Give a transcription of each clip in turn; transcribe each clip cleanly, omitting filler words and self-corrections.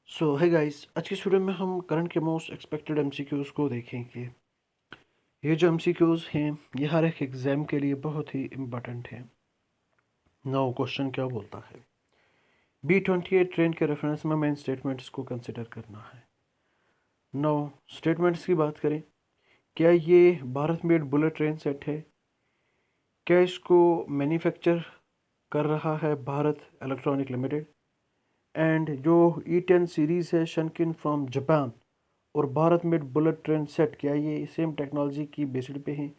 सो है गाइस, आज की वीडियो में हम करंट के मोस्ट एक्सपेक्टेड एमसीक्यूज को देखेंगे। ये जो एमसीक्यूज हैं ये हर एक एग्जाम के लिए बहुत ही इम्पोर्टेंट है। नाउ क्वेश्चन क्या बोलता है, B-28 ट्रेन के रेफरेंस में मेन स्टेटमेंट्स को कंसिडर करना है। नाउ स्टेटमेंट्स की बात करें, क्या ये Bharat made bullet train set है? क्या इसको मैन्युफैक्चर कर रहा है भारत इलेक्ट्रॉनिक लिमिटेड? एंड जो E10 सीरीज़ है शनकिन फ्रॉम जापान और Bharat made bullet train set, क्या ये सेम टेक्नोलॉजी की बेसिड पे हैं?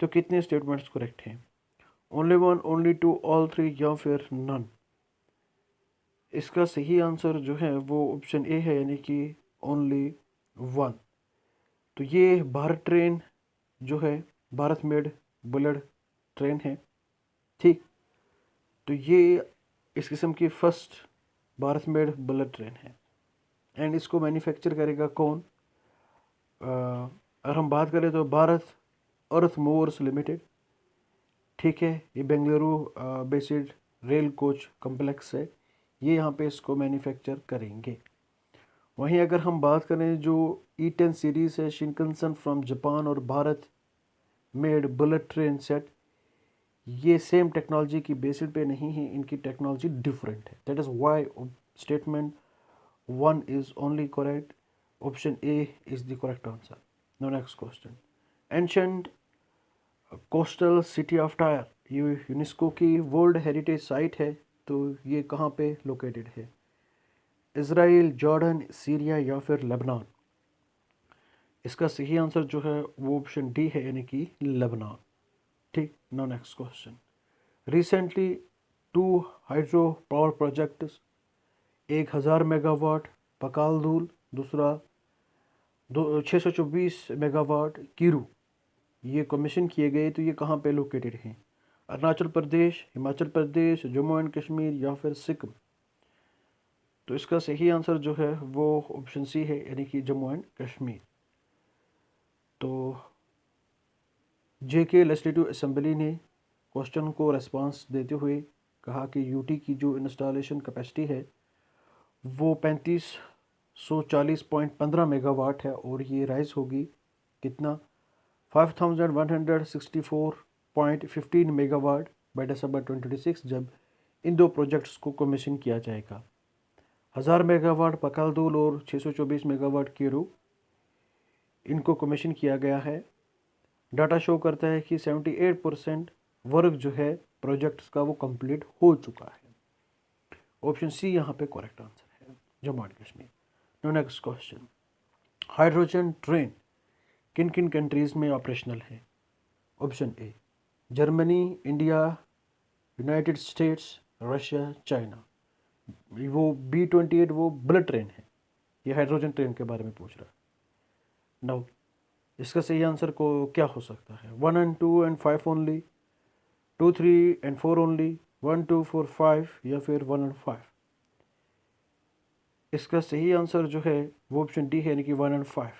तो कितने स्टेटमेंट्स करेक्ट हैं? Only one, only two, all three या फिर नन? इसका सही आंसर जो है वो ऑप्शन ए है, यानी कि ओनली वन। तो ये भारत ट्रेन जो है भारत मेड बुलेट ट्रेन है, ठीक। तो ये इस किस्म की first Bharat made bullet train है। एंड इसको मैन्युफैक्चर करेगा कौन? अगर हम बात करें तो भारत अर्थ मूवर्स लिमिटेड, ठीक है। ये Bengaluru based rail coach complex है, ये यहाँ पे इसको मैन्युफैक्चर करेंगे। वहीं अगर हम बात करें जो E10 सीरीज़ है शिनकनसन फ्रॉम जापान और Bharat made bullet train set, ये सेम टेक्नोलॉजी की बेसिस पे नहीं है, इनकी टेक्नोलॉजी डिफरेंट है। That is why statement one is only correct. Option A is the correct answer. No next question, ancient coastal city of Tyre, ये UNESCO की world heritage site है, तो ये कहाँ पे लोकेटेड है? इसराइल, जॉर्डन, सीरिया या फिर लेबनान? इसका सही आंसर जो है वो ऑप्शन डी है, यानी कि लेबनान, ठीक। Now next question, recently two hydro power projects, 1000 megawatt Pakal Dul, दूसरा 624 मेगावाट कीरू, ये कमीशन किए गए, तो ये कहाँ पे लोकेटेड हैं? अरुणाचल प्रदेश, हिमाचल प्रदेश, जम्मू एंड कश्मीर या फिर सिक्किम? तो इसका सही आंसर जो है वो ऑप्शन सी है, यानी कि जम्मू एंड कश्मीर। तो जेके लेजिस्लेटिव असेंबली ने क्वेश्चन को रेस्पॉन्स देते हुए कहा कि यूटी की जो इंस्टॉलेशन कैपेसिटी है वो 3540.15 मेगावाट है, और ये राइज होगी कितना? 5164.15 मेगावाट बाई दिसंबर 2026, जब इन दो प्रोजेक्ट्स को कमीशन किया जाएगा। 1000 मेगावाट पकालदूल और 624 मेगावाट कीरू, इनको कमीशन किया गया है। डाटा शो करता है कि 78% वर्क जो है प्रोजेक्ट्स का वो कंप्लीट हो चुका है। ऑप्शन सी यहाँ पे करेक्ट आंसर है, Jammu and Kashmir. No next question, hydrogen train किन किन कंट्रीज़ में ऑपरेशनल है? Option A Germany, India, United States, Russia, China. वो B-28 वो बुलेट ट्रेन है, ये हाइड्रोजन ट्रेन के बारे में पूछ रहा है। नाउ इसका सही आंसर को क्या हो सकता है? 1 and 2 and 5 only, 2 3 and 4 only, 1 2 4 5 या फिर 1 एंड 5? इसका सही आंसर जो है वो ऑप्शन डी है, यानी कि 1 एंड 5।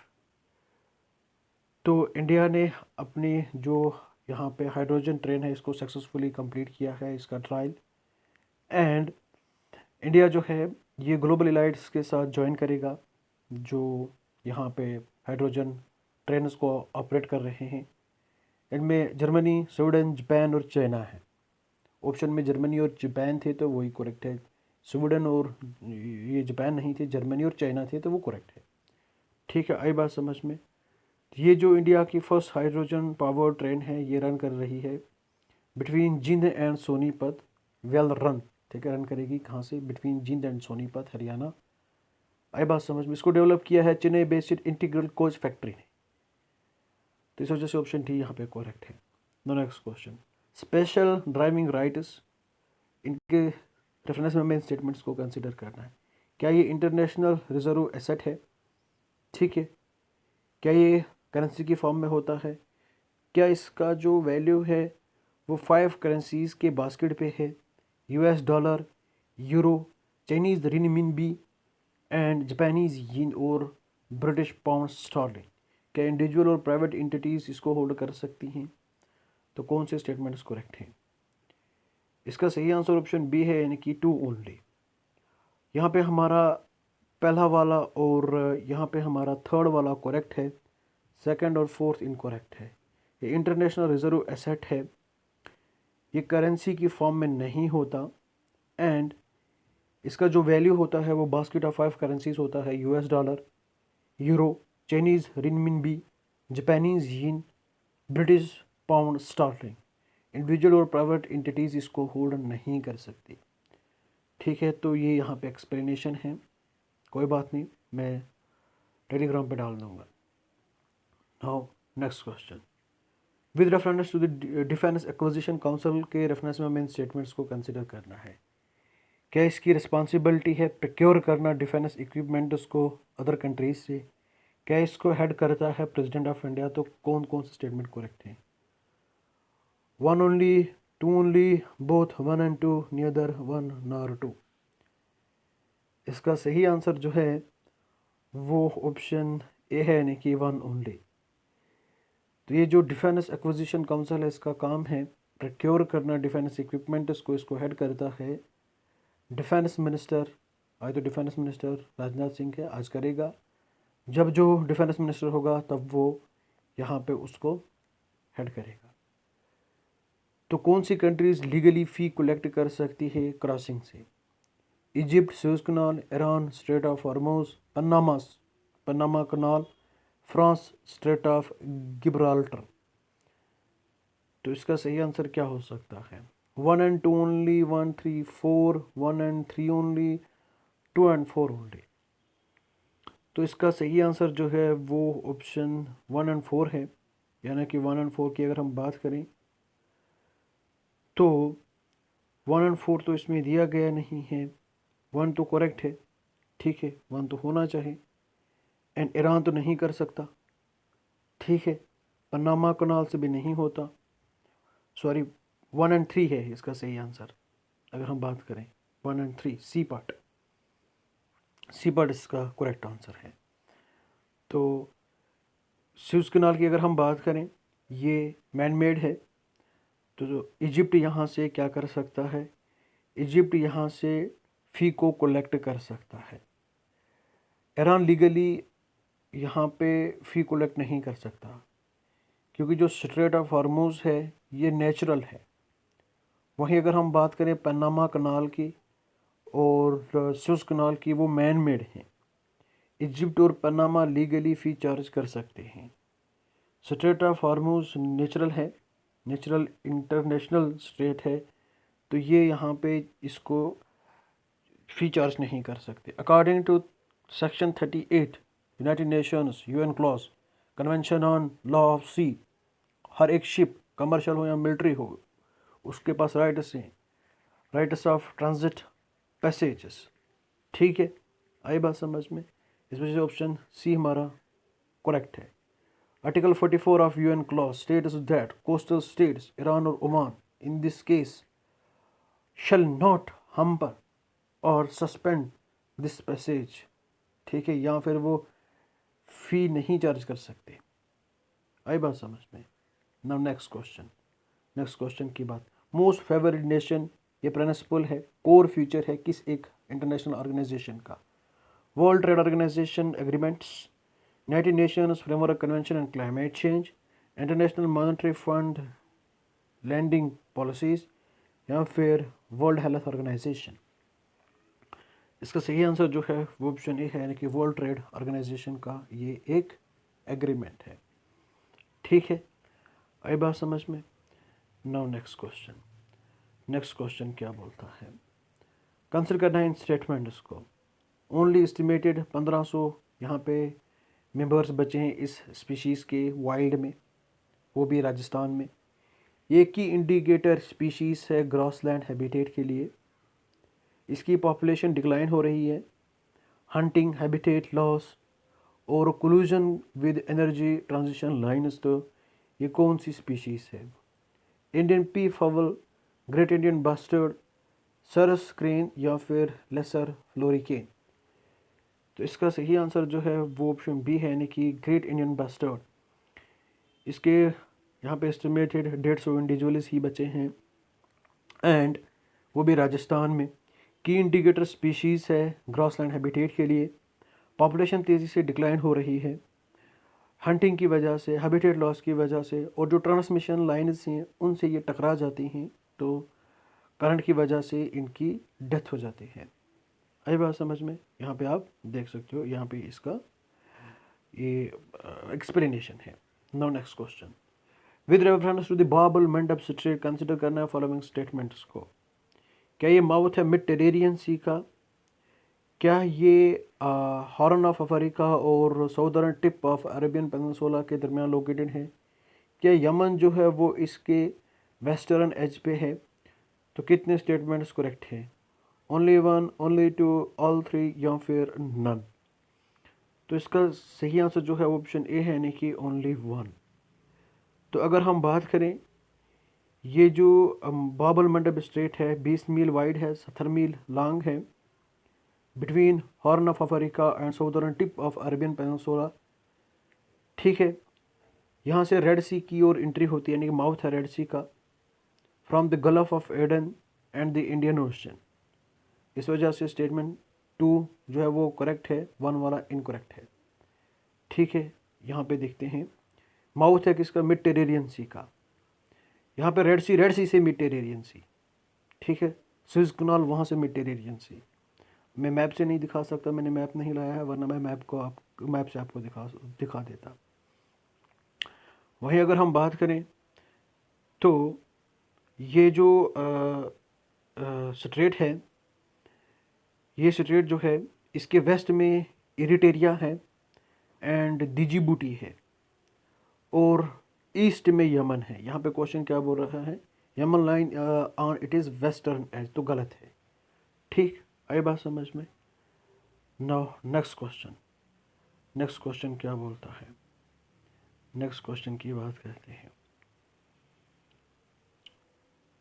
तो इंडिया ने अपनी जो यहाँ पे हाइड्रोजन ट्रेन है इसको सक्सेसफुली कंप्लीट किया है, इसका ट्रायल। एंड इंडिया जो है ये ग्लोबल एलाइट्स के साथ ज्वाइन करेगा जो यहाँ पे हाइड्रोजन ट्रेन को ऑपरेट कर रहे हैं। इनमें जर्मनी, स्वीडन, जापान और चाइना है। ऑप्शन में जर्मनी और जापान थे तो वही करेक्ट है। स्वीडन और ये जापान नहीं थे, जर्मनी और चाइना थे, तो वो करेक्ट है। ठीक है, आई बात समझ में? ये जो इंडिया की फर्स्ट हाइड्रोजन पावर ट्रेन है ये रन कर रही है between Jind and Sonipat, well run, ठीक है। रन करेगी कहाँ से? Between Jind and Sonipat, Haryana. आई बात समझ में? इसको डेवलप किया है Chennai based integral coach factory ने, तो इस वजह से ऑप्शन डी यहाँ पे करेक्ट है। No next question, special driving rights, इनके रेफरेंस में हमें स्टेटमेंट्स को कंसिडर करना है। क्या ये इंटरनेशनल रिजर्व एसेट है? ठीक है। क्या ये करेंसी की फॉर्म में होता है? क्या इसका जो वैल्यू है वो 5 करेंसीज़ के बास्केट पे है? US dollar, euro, Chinese renminbi and Japanese yen और ब्रिटिश पाउंड स्टर्लिंग। क्या इंडिविजुअल और प्राइवेट इंटिटीज़ इसको होल्ड कर सकती हैं? तो कौन से स्टेटमेंट्स करेक्ट हैं? इसका सही आंसर ऑप्शन बी है, यानी कि 2 ओनली। यहाँ पे हमारा पहला वाला और यहाँ पे हमारा थर्ड वाला करेक्ट है, सेकंड और फोर्थ इनकरेक्ट है। ये इंटरनेशनल रिजर्व एसेट है, ये करेंसी की फॉर्म में नहीं होता, एंड इसका जो वैल्यू होता है वो बास्केट ऑफ 5 करेंसीज होता है, US dollar, euro, Chinese renminbi, Japanese yen, British pound sterling. Individual और प्राइवेट एंटिटीज़ इसको होल्ड नहीं कर सकती। ठीक है, तो ये यहाँ पे एक्सप्लेनेशन है, कोई बात नहीं, मैं टेलीग्राम पे डाल दूँगा। Now next question, with reference to the defence acquisition council के रेफरेंस में हमें इन स्टेटमेंट्स को कंसिडर करना है। क्या इसकी रिस्पॉन्सिबिलिटी है प्रोक्योर करना डिफेंस इक्विपमेंट्स को अदर कंट्रीज से? क्या इसको हेड करता है प्रेसिडेंट ऑफ इंडिया? तो कौन कौन से स्टेटमेंट करेक्ट हैं? 1 only, 2 only, both 1 and 2, neither 1 nor 2। इसका सही आंसर जो है वो ऑप्शन ए है, यानी कि 1 ओनली। तो ये जो डिफेंस एक्विजिशन काउंसिल है, इसका काम है प्रोक्योर करना डिफेंस इक्विपमेंट्स को, इसको हेड करता है डिफेंस मिनिस्टर। आज तो डिफेंस मिनिस्टर राजनाथ सिंह है, आज करेगा। जब जो डिफेंस मिनिस्टर होगा तब वो यहाँ पे उसको हेड करेगा। तो कौन सी कंट्रीज लीगली फ़ी कलेक्ट कर सकती है क्रॉसिंग से? Egypt, Suez canal, Iran, strait of Hormuz, Panama canal, France, strait of Gibraltar. तो इसका सही आंसर क्या हो सकता है? 1 and 2 only, 1, 3, 4, 1 and 3 only, 2 and 4 only. तो इसका सही आंसर जो है वो ऑप्शन 1 and 4 है, यानी कि 1 and 4 की अगर हम बात करें तो 1 and 4 तो इसमें दिया गया नहीं है। 1 तो करेक्ट है, ठीक है, 1 तो होना चाहिए, एंड ईरान तो नहीं कर सकता, ठीक है, पनामा कनाल से भी नहीं होता, सॉरी 1 and 3 है इसका सही आंसर अगर हम बात करें। 1 and 3 सी पार्ट इसका करेक्ट आंसर है। तो सुएज कनाल की अगर हम बात करें, ये मैन मेड है, तो जो इजिप्ट यहाँ से क्या कर सकता है? इजिप्ट यहाँ से फ़ी को कलेक्ट कर सकता है। ईरान लीगली यहाँ पे फ़ी कलेक्ट नहीं कर सकता, क्योंकि जो स्ट्रेट ऑफ हॉर्मुज है ये नेचुरल है। वहीं अगर हम बात करें पनामा कनाल की और सुएज कनाल की, वो मैन मेड हैं। इजिप्ट और पनामा लीगली फ़ी चार्ज कर सकते हैं। स्ट्रेट ऑफ हॉर्मुज नेचुरल है, नेचुरल इंटरनेशनल स्ट्रेट है, तो ये यहाँ पे इसको फ़ी चार्ज नहीं कर सकते। According to section 38 United Nations UNCLOS convention on law of sea, हर एक शिप कमर्शियल हो या मिलिट्री हो, उसके पास राइट्स हैं, राइट्स ऑफ ट्रांजिट पैसेजेस। ठीक है, आई बात समझ में? इस वजह से ऑप्शन सी हमारा करेक्ट है। Article 44 of UNCLOS states that coastal states Iran और Oman in this case shall not hamper और सस्पेंड दिस पैसेज। ठीक है, या फिर वो फ़ी नहीं चार्ज कर सकते। आई बात समझ में? नाउ नेक्स्ट क्वेश्चन की बात, मोस्ट फेवरेट नेशन, ये प्रिंसिपल है, कोर फ्यूचर है किस एक इंटरनेशनल ऑर्गेनाइजेशन का? World trade organisation agreements, United Nations framework convention and climate change, international monetary fund landing policies, या फिर वर्ल्ड हेल्थ ऑर्गेनाइजेशन। इसका सही आंसर जो है वो ऑप्शन ए है, यानी कि वर्ल्ड ट्रेड ऑर्गेनाइजेशन का ये एक एग्रीमेंट है। ठीक है, आई बात समझ में? नाउ नेक्स्ट क्वेश्चन क्या बोलता है? कंसिडर करना है इन स्टेटमेंट्स को। ओनली एस्टिमेटेड 1500 यहाँ पे मेंबर्स बचे हैं इस स्पीशीज़ के वाइल्ड में, वो भी राजस्थान में। ये की इंडिकेटर स्पीशीज़ है ग्रासलैंड हैबिटेट के लिए। इसकी पॉपुलेशन डिक्लाइन हो रही है। हंटिंग, हैबिटेट लॉस और collision with energy transition lines, तो ये कौन सी स्पीशीज़ है? Indian peafowl, great Indian bustard, sarus crane, या फिर लेसर फ्लोरिकेन। तो इसका सही आंसर जो है वो ऑप्शन बी है, यानी कि ग्रेट इंडियन बस्टर्ड। इसके यहाँ पे एस्टिमेटेड 150 इंडिविजुअल्स ही बचे हैं, एंड वो भी राजस्थान में। की इंडिकेटर स्पीशीज़ है ग्रासलैंड हैबिटेट के लिए। पॉपुलेशन तेज़ी से डिक्लाइन हो रही है हंटिंग की वजह से, हैबिटेट लॉस की वजह से, और जो ट्रांसमिशन लाइन्स हैं उनसे ये टकरा जाती हैं, तो करंट की वजह से इनकी डेथ हो जाती है। आई बात समझ में? यहाँ पे आप देख सकते हो, यहाँ पे इसका ये एक्सप्लेनेशन है। Now next question, with reference to the Bab el Mandeb straight consider करना है फॉलोइंग स्टेटमेंट्स को। क्या ये माउथ है मेडिटेरेनियन सी का? क्या ये हॉर्न ऑफ अफ्रीका और southern tip of Arabian peninsula के दरमियान लोकेटेड है? क्या यमन जो है वो इसके वेस्टर्न एज पे है? तो कितने स्टेटमेंट्स करेक्ट हैं? Only one, only two, all three, या फिर नन? तो इसका सही आंसर जो है वो ऑप्शन ए है, यानी कि ओनली वन। तो अगर हम बात करें, ये जो बाबल मंडप स्ट्रेट है 20 मील वाइड है, 70 मील लॉन्ग है, between horn of Africa and southern tip of Arabian peninsula. ठीक है, यहाँ से रेड सी की ओर एंट्री होती है, यानी कि माउथ है रेड सी का, from the gulf of Aden and the Indian ocean. इस वजह से स्टेटमेंट 2 जो है वो करेक्ट है, 1 वाला इनकरेक्ट है। ठीक है, यहाँ पे देखते हैं, माउथ है किसका? मेडिटेरेनियन सी का। यहाँ पे रेड सी से मेडिटेरेनियन सी। ठीक है, स्विस कनाल वहाँ से मेडिटेरेनियन सी। मैं मैप से नहीं दिखा सकता, मैंने मैप नहीं लाया है, वरना मैं मैप से आपको दिखा देता। वहीं अगर हम बात करें तो ये जो स्ट्रेट है, ये स्ट्रेट जो है इसके वेस्ट में इरिटेरिया है एंड डिजिबूटी है, और ईस्ट में यमन है। यहाँ पे क्वेश्चन क्या बोल रहा है? Yemen line on it is western edge, तो गलत है। ठीक, आई बात समझ में? नाउ नेक्स्ट क्वेश्चन क्या बोलता है? नेक्स्ट क्वेश्चन की बात करते हैं।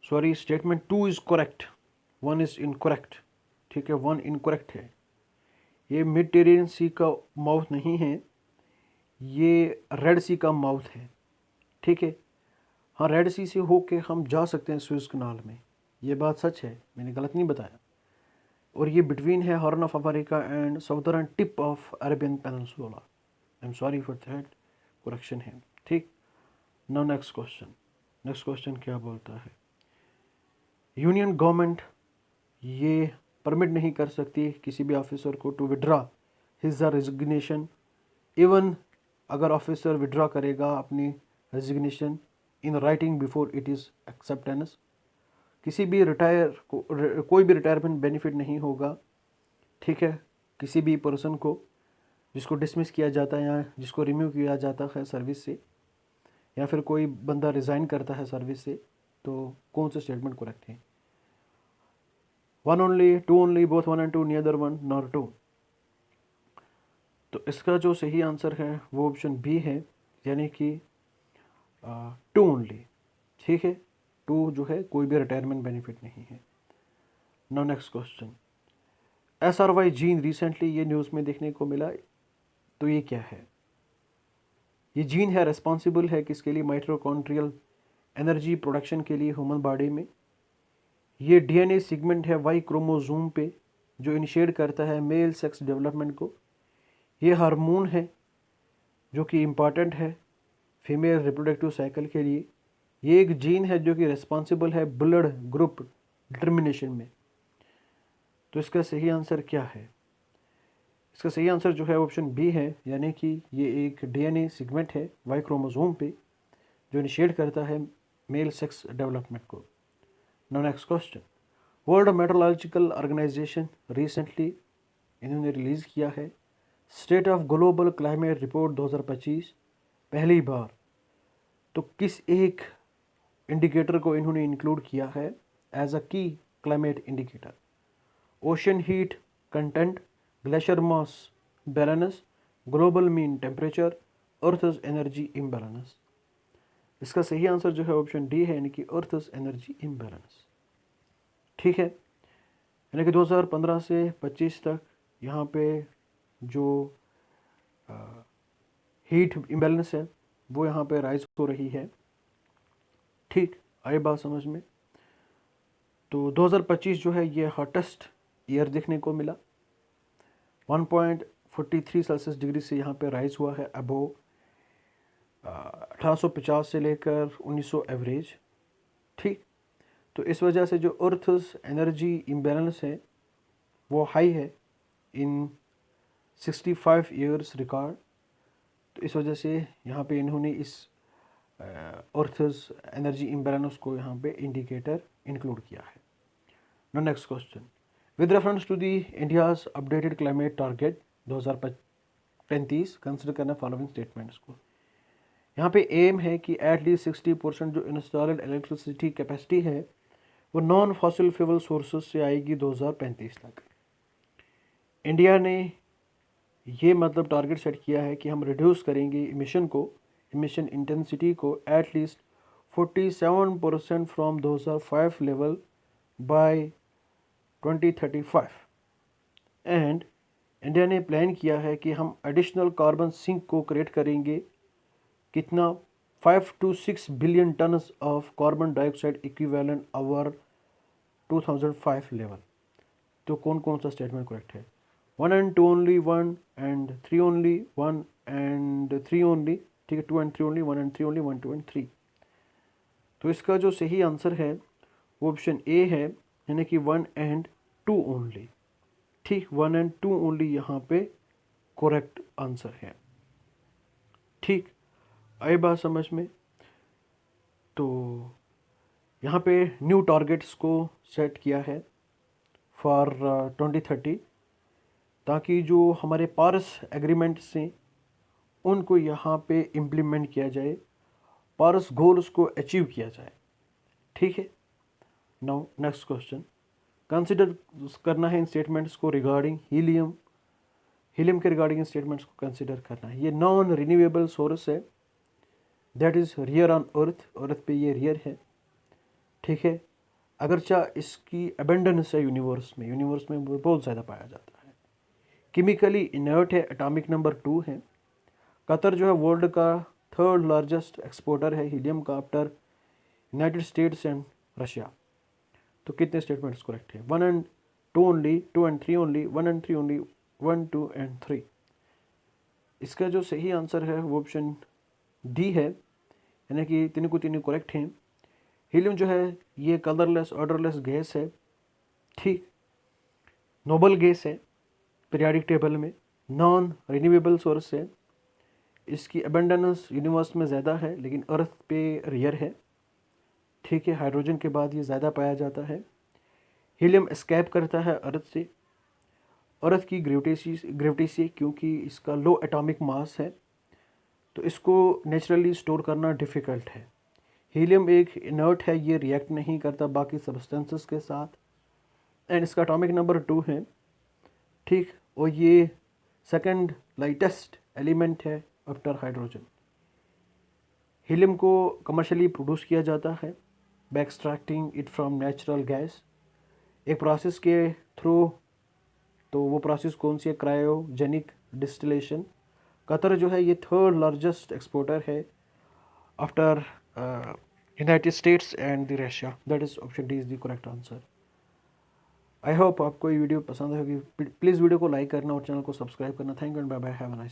Sorry, statement 2 is correct, 1 is incorrect. ठीक है, 1 इनकरेक्ट है। ये मेडिटेरेनियन सी का माउथ नहीं है, ये रेड सी का माउथ है। ठीक है, हाँ, रेड सी से होके हम जा सकते हैं स्विस कनाल में, ये बात सच है, मैंने गलत नहीं बताया। और ये बिटवीन है horn of Africa and southern tip of Arabian peninsula. I am sorry for that, correction है। ठीक, नाउ नेक्स्ट क्वेश्चन क्या बोलता है? यूनियन गवर्नमेंट ये परमिट नहीं कर सकती किसी भी ऑफिसर को to withdraw his resignation, even अगर ऑफिसर विड्रा करेगा अपनी resignation in writing before it is acceptance. किसी भी कोई भी रिटायरमेंट बेनिफिट नहीं होगा। ठीक है, किसी भी पर्सन को जिसको डिसमिस किया जाता है या जिसको रिमूव किया जाता है सर्विस से, या फिर कोई बंदा रिज़ाइन करता है सर्विस से, तो कौन सा स्टेटमेंट करेक्ट है? 1 only, 2 only, both 1 and 2, neither 1 nor 2? तो इसका जो सही आंसर है वो ऑप्शन बी है, यानी कि 2 ओनली। ठीक है, 2 जो है कोई भी रिटायरमेंट बेनिफिट नहीं है। Now next question, SRY gene recently ये न्यूज़ में देखने को मिला, तो ये क्या है? ये जीन है रिस्पॉन्सिबल है किसके लिए? माइटोकॉन्ड्रियल एनर्जी प्रोडक्शन के लिए ह्यूमन बॉडी में। ये DNA सेगमेंट है वाई क्रोमोसोम पे, जो इनिशिएट करता है मेल सेक्स डेवलपमेंट को। ये हार्मोन है जो कि इम्पॉर्टेंट है फीमेल रिप्रोडक्टिव साइकिल के लिए। ये एक जीन है जो कि रिस्पॉन्सिबल है ब्लड ग्रुप डिटर्मिनेशन में। तो इसका सही आंसर क्या है? इसका सही आंसर जो है ऑप्शन बी है, यानी कि ये एक DNA सेगमेंट है वाई क्रोमोसोम पे, जो इनिशिएट करता है मेल सेक्स डेवलपमेंट को। Now next question, world meteorological organisation recently इन्होंने रिलीज़ किया है state of global climate report 2025 पहली बार। तो किस एक इंडिकेटर को इन्होंने इंक्लूड किया है एज अ की climate indicator? Ocean heat content, glacier mass balance, global mean temperature, earth's energy imbalance. इसका सही आंसर जो है ऑप्शन डी है, यानी कि अर्थस एनर्जी इम्बैलेंस। ठीक है, यानी कि 2015 से 25 तक यहाँ पे जो हीट इम्बैलेंस है वो यहाँ पे राइज हो रही है। ठीक, आई बात समझ में? तो 2025 जो है ये हॉटेस्ट ईयर देखने को मिला। 43 सेल्सियस डिग्री से यहाँ पे राइज हुआ है अबो 1850 से लेकर 1900 एवरेज। ठीक, तो इस वजह से जो अर्थ's एनर्जी इम्बैलेंस है वो हाई है इन 65 ईयर्स रिकॉर्ड। तो इस वजह से यहाँ पे इन्होंने इस अर्थ's एनर्जी इम्बैलेंस को यहाँ पे इंडिकेटर इंक्लूड किया है। No next question, with reference to the India's updated climate target 2035 consider करना फॉलोइंग स्टेटमेंट्स को। यहाँ पे एम है कि एटलीस्ट 60% जो इंस्टॉल्ड इलेक्ट्रिसिटी कैपेसिटी है वो नॉन फॉसिल फ्यूल सोर्सेज से आएगी 2035 तक। इंडिया ने ये मतलब टारगेट सेट किया है कि हम रिड्यूस करेंगे इमिशन इंटेंसिटी को at least 47% from 2005 level by 2035। And India ने प्लान किया है कि हम एडिशनल कार्बन सिंक को क्रिएट करेंगे कितना 5 to 6 billion tonnes of carbon dioxide equivalent our 2005 level. तो कौन कौन सा स्टेटमेंट करेक्ट है? 1 and 2 only, 1 and 3 only, 1 and 3 only, ठीक है, 2 and 3 only, 1 and 3 only, 1, 2 and 3। तो इसका जो सही आंसर है वो ऑप्शन ए है, यानी कि 1 and 2 only। ठीक, 1 and 2 only यहाँ पे करेक्ट आंसर है। ठीक, आई बात समझ में? तो यहाँ पे न्यू टारगेट्स को सेट किया है फॉर 2030 ताकि जो हमारे पारिस एग्रीमेंट्स हैं उनको यहाँ पे इम्प्लीमेंट किया जाए, पारिस गोल्स को अचीव किया जाए। ठीक है, नाउ नेक्स्ट क्वेश्चन, कंसिडर करना है इन स्टेटमेंट्स को रिगार्डिंग हीलियम के रिगार्डिंग इन स्टेटमेंट्स को कंसिडर करना है। ये नॉन रिन्यूएबल सोर्स है, that is rear on earth पे ये रियर है। ठीक है, अगरचा इसकी अबेंडेंस है यूनिवर्स में बहुत ज़्यादा पाया जाता है। केमिकली इनर्ट है, एटॉमिक नंबर 2 है। कतर जो है वर्ल्ड का 3rd लार्जेस्ट एक्सपोर्टर है हीलियम का after United states and Russia. तो कितने स्टेटमेंट्स करेक्ट है? 1 and 2 only, 2 and 3 only, 1 and 3 only, 1, 2 and 3। इसका जो सही आंसर है वो ऑप्शन डी है, यानी कि तीनों को तीनों करेक्ट हैं। हीलियम जो है ये कलरलेस ऑर्डरलेस गैस है। ठीक, नोबल गैस है पीरियोडिक टेबल में, नॉन रिन्यूएबल सोर्स है। इसकी अबेंडेंस यूनिवर्स में ज़्यादा है लेकिन अर्थ पे रेयर है। ठीक है, हाइड्रोजन के बाद ये ज़्यादा पाया जाता है। हीलियम एस्केप करता है अर्थ की ग्रेविटी से क्योंकि इसका लो एटॉमिक मास है, तो इसको नेचुरली स्टोर करना डिफ़िकल्ट है। हीलियम एक इनर्ट है, ये रिएक्ट नहीं करता बाकी सब्सटेंसेस के साथ, एंड इसका एटॉमिक नंबर 2 है। ठीक, और ये सेकंड लाइटेस्ट एलिमेंट है आफ्टर हाइड्रोजन। हीलियम को कमर्शियली प्रोड्यूस किया जाता है by extracting it from natural gas एक प्रोसेस के थ्रू। तो वो प्रोसेस कौन सी है? Cryogenic distillation. कतर जो है ये 3rd लार्जेस्ट एक्सपोर्टर है after United states and the Russia. That is option D is the correct answer. I hope आपको ये वीडियो पसंद होगी। प्लीज़ वीडियो को लाइक करना और चैनल को सब्सक्राइब करना। Thank you and bye bye, have a nice day.